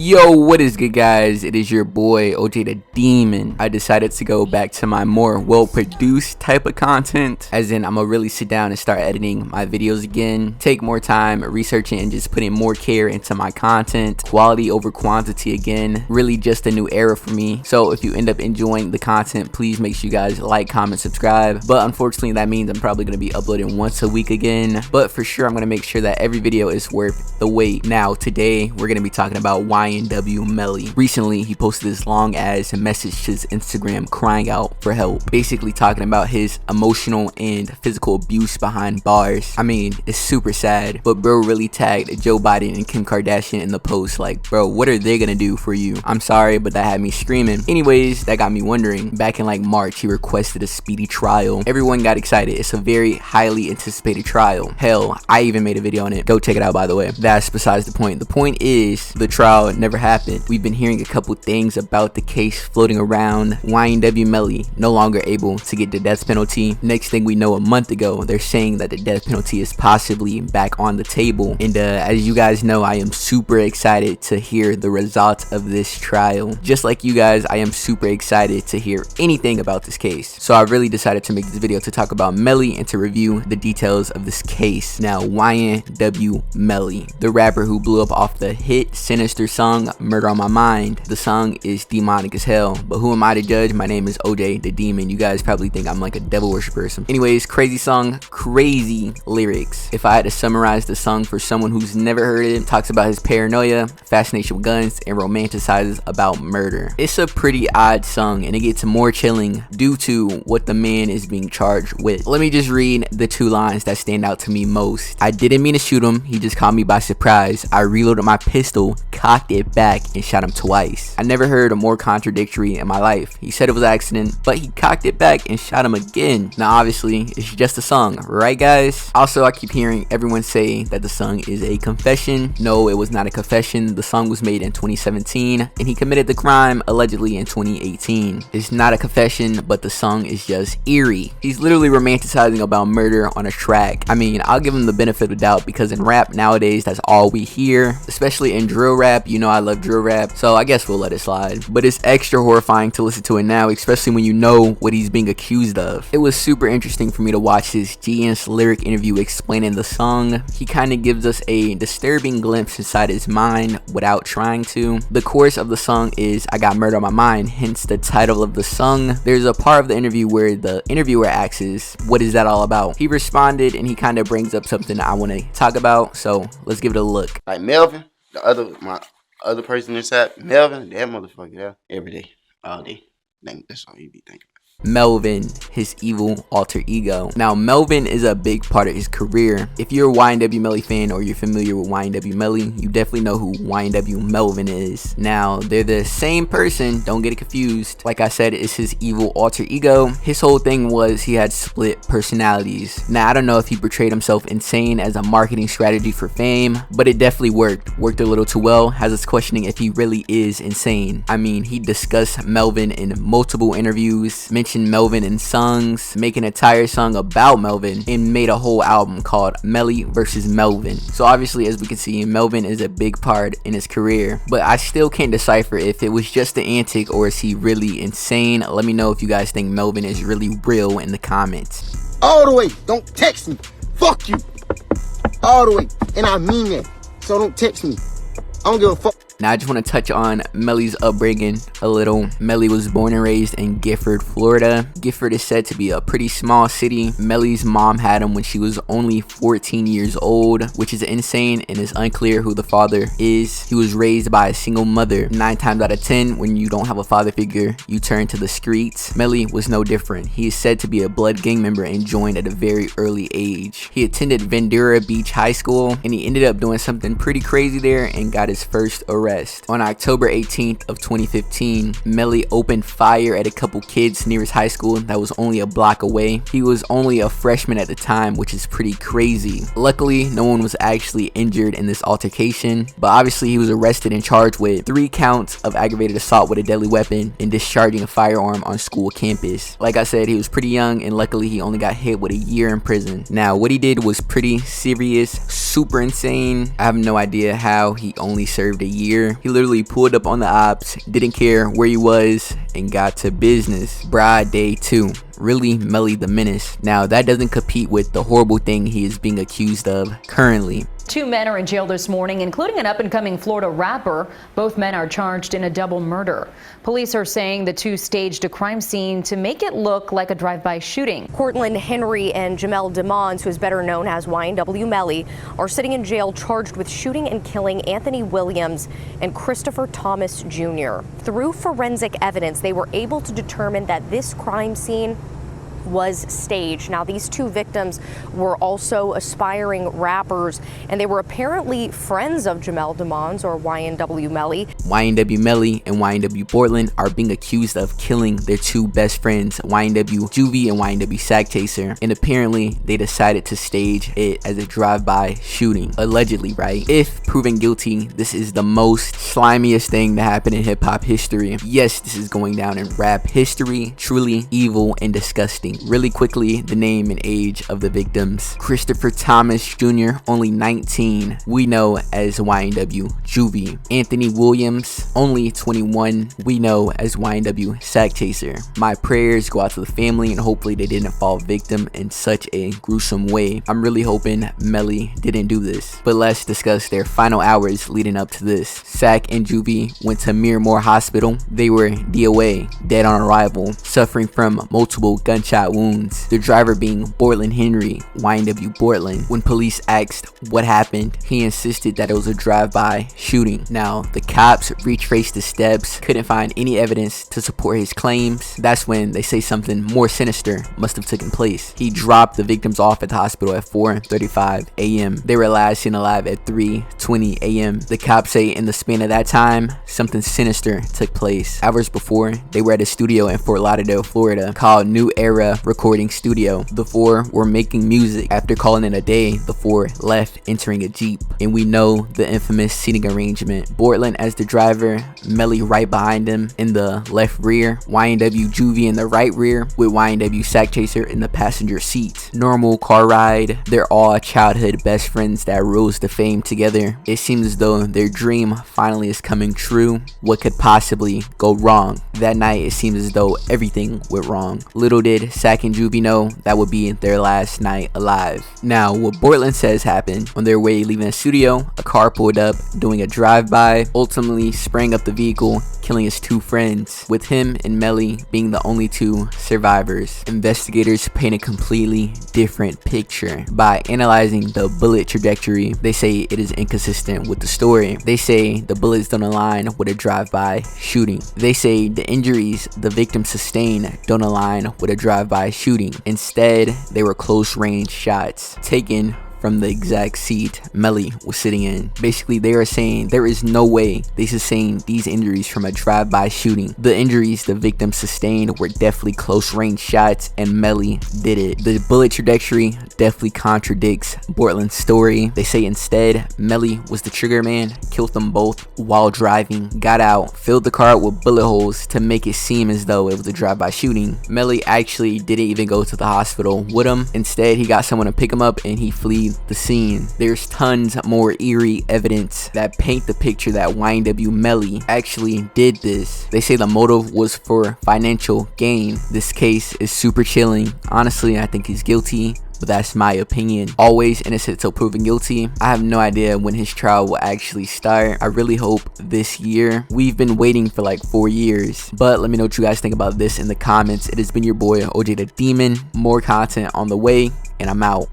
Yo, what is good, guys? It is your boy OJ the Demon. I decided to go back to my more well-produced type of content, as in I'm gonna really sit down and start editing my videos again, take more time researching and just putting more care into my content, quality over quantity again. Really just a new era for me. So if you end up enjoying the content, please make sure you guys like, comment, subscribe. But unfortunately that means I'm probably gonna be uploading once a week again, but for sure I'm gonna make sure that every video is worth the wait. Now today we're gonna be talking about YNW Melly. Recently, he posted this long ass message to his Instagram crying out for help, basically talking about his emotional and physical abuse behind bars. I mean, it's super sad, but bro really tagged Joe Biden and Kim Kardashian in the post like, bro, what are they gonna do for you? I'm sorry, but that had me screaming. Anyways, that got me wondering. Back in like March, he requested a speedy trial. Everyone got excited. It's a very highly anticipated trial. Hell, I even made a video on it. Go check it out, by the way. That's besides the point. The point is, the trial never happened. We've been hearing a couple things about the case floating around. YNW Melly no longer able to get the death penalty. Next thing we know, a month ago, they're saying that the death penalty is possibly back on the table. And as you guys know, I am super excited to hear the results of this trial. Just like you guys, I am super excited to hear anything about this case. So I really decided to make this video to talk about Melly and to review the details of this case. Now, YNW Melly, the rapper who blew up off the hit sinister song Murder on My Mind. The song is demonic as hell, but who am I to judge? My name is OJ the Demon. You guys probably think I'm like a devil worshiper or something. Anyways, crazy song, crazy lyrics. If I had to summarize the song for someone who's never heard it, talks about his paranoia, fascination with guns, and romanticizes about murder. It's a pretty odd song, and it gets more chilling due to what the man is being charged with. Let me just read the two lines that stand out to me most. I didn't mean to shoot him, he just caught me by surprise. I reloaded my pistol, cocked it back, and shot him twice. I never heard a more contradictory in my life. He said it was an accident, but he cocked it back and shot him again. Now obviously, it's just a song, right guys? Also, I keep hearing everyone say that the song is a confession. No, it was not a confession. The song was made in 2017, and he committed the crime allegedly in 2018. It's not a confession, but the song is just eerie. He's literally romanticizing about murder on a track. I mean, I'll give him the benefit of the doubt because in rap nowadays, that's all we hear, especially in drill rap. You know I love drill rap, so I guess we'll let it slide. But it's extra horrifying to listen to it now, especially when you know what he's being accused of. It was super interesting for me to watch his GN's lyric interview explaining the song. He kind of gives us a disturbing glimpse inside his mind without trying to. The chorus of the song is I got murder on my mind, hence the title of the song. There's a part of the interview where the interviewer asks, what is that all about? He responded and he kind of brings up something I want to talk about, so let's give it a look. Like Melvin, my other person inside, Melvin, that motherfucker, yeah, every day, all day. That's all you be thinking. Melvin, his evil alter ego. Now, Melvin is a big part of his career. If you're a YNW Melly fan or you're familiar with YNW Melly, you definitely know who YNW Melvin is. Now, they're the same person, don't get it confused. Like I said, it's his evil alter ego. His whole thing was he had split personalities. Now, I don't know if he portrayed himself insane as a marketing strategy for fame, but it definitely worked a little too well, has us questioning if he really is insane. I mean, he discussed Melvin in multiple interviews, mentioned Melvin in songs, make an entire song about Melvin, and made a whole album called Melly versus Melvin. So obviously, as we can see, Melvin is a big part in his career, but I still can't decipher if it was just an antic or is he really insane. Let me know if you guys think Melvin is really real in the comments. All the way, don't text me. Fuck you. All the way, and I mean that. So don't text me. I don't give a fuck. Now I just want to touch on Melly's upbringing a little. Melly was born and raised in Gifford, Florida. Gifford is said to be a pretty small city. Melly's mom had him when she was only 14 years old, which is insane and it's unclear who the father is. He was raised by a single mother. 9 times out of 10, when you don't have a father figure, you turn to the streets. Melly was no different. He is said to be a blood gang member and joined at a very early age. He attended Ventura Beach High School and he ended up doing something pretty crazy there and got his first arrest. On October 18th of 2015, Melly opened fire at a couple kids near his high school that was only a block away. He was only a freshman at the time, which is pretty crazy. Luckily, no one was actually injured in this altercation, but obviously he was arrested and charged with 3 counts of aggravated assault with a deadly weapon and discharging a firearm on school campus. Like I said, he was pretty young and luckily he only got hit with a year in prison. Now, what he did was pretty serious, super insane. I have no idea how he only served a year. here. He literally pulled up on the ops, didn't care where he was, and got to business. Broad day 2. Really, Melly the Menace. Now, that doesn't compete with the horrible thing he is being accused of currently. 2 men are in jail this morning, including an up-and-coming Florida rapper. Both men are charged in a double murder. Police are saying the 2 staged a crime scene to make it look like a drive-by shooting. Cortland Henry and Jamel DeMons, who is better known as YNW Melly, are sitting in jail charged with shooting and killing Anthony Williams and Christopher Thomas Jr. Through forensic evidence, they were able to determine that this crime scene was staged. Now, these 2 victims were also aspiring rappers, and they were apparently friends of Jamel DeMons, or YNW Melly. YNW Melly and YNW Portland are being accused of killing their 2 best friends, YNW Juvie and YNW Sack Chaser, and apparently they decided to stage it as a drive-by shooting, allegedly, right? If proven guilty, this is the most slimiest thing to happen in hip-hop history. Yes, this is going down in rap history. Truly evil and disgusting. Really quickly, the name and age of the victims. Christopher Thomas Jr., only 19, we know as YNW Juvie. Anthony Williams, only 21, we know as YNW Sack Chaser. My prayers go out to the family, and hopefully they didn't fall victim in such a gruesome way. I'm really hoping Melly didn't do this. But let's discuss their final hours leading up to this. Sack and Juvie went to Miramar Hospital. They were DOA, dead on arrival, suffering from multiple gunshot wounds. The driver being Portland Henry, YNW Portland. When police asked what happened, he insisted that it was a drive-by shooting. Now, the cops retraced the steps, couldn't find any evidence to support his claims. That's when they say something more sinister must have taken place. He dropped the victims off at the hospital at 4:35 a.m. They were last seen alive at 3:20 a.m. The cops say in the span of that time, something sinister took place. Hours before, they were at a studio in Fort Lauderdale, Florida, called New Era Recording Studio. The 4 were making music. After calling it a day, the 4 left, entering a Jeep, and we know the infamous seating arrangement. Portland as the driver, Melly right behind him in the left rear, YNW Juvie in the right rear, with YNW Sack Chaser in the passenger seat. Normal car ride. They're all childhood best friends that rose to fame together. It seems as though their dream finally is coming true. What could possibly go wrong? That night, it seems as though everything went wrong. Little did Sack and Juvie know that would be their last night alive. Now, what Portland says happened: on their way leaving the studio, a car pulled up, doing a drive-by, ultimately spraying up the vehicle, killing his 2 friends, with him and Melly being the only 2 survivors. Investigators paint a completely different picture. By analyzing the bullet trajectory, they say it is inconsistent with the story. They say the bullets don't align with a drive-by shooting. They say the injuries the victim sustained don't align with a drive-by shooting. Instead, they were close-range shots taken from the exact seat Melly was sitting in. Basically, they are saying there is no way they sustained these injuries from a drive-by shooting. The injuries the victim sustained were definitely close-range shots, and Melly did it. The bullet trajectory definitely contradicts Portland's story. They say instead, Melly was the trigger man, killed them both while driving, got out, filled the car with bullet holes to make it seem as though it was a drive-by shooting. Melly actually didn't even go to the hospital with him. Instead, he got someone to pick him up and he fled the scene. There's tons more eerie evidence that paint the picture that YNW Melly actually did this. They say the motive was for financial gain. This case is super chilling. Honestly, I think he's guilty, but that's my opinion. Always innocent till proven guilty. I have no idea when his trial will actually start. I really hope this year. We've been waiting for like 4 years. But let me know what you guys think about this in the comments. It has been your boy OJ the Demon. More content on the way, and I'm out.